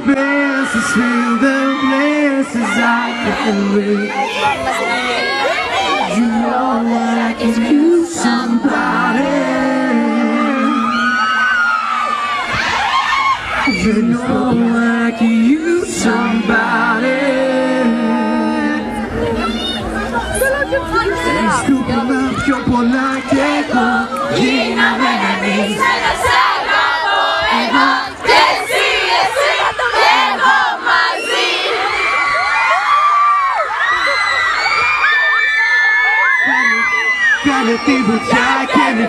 places, feel the places I can reach. You know that I can use somebody. You know I can use somebody. Στούπινα πιο πολλά κι εγώ. Γίναμε εμείς. Σε αγαπώ εγώ και εσύ, εγώ μαζί. Κάνε τη βουτιά και μη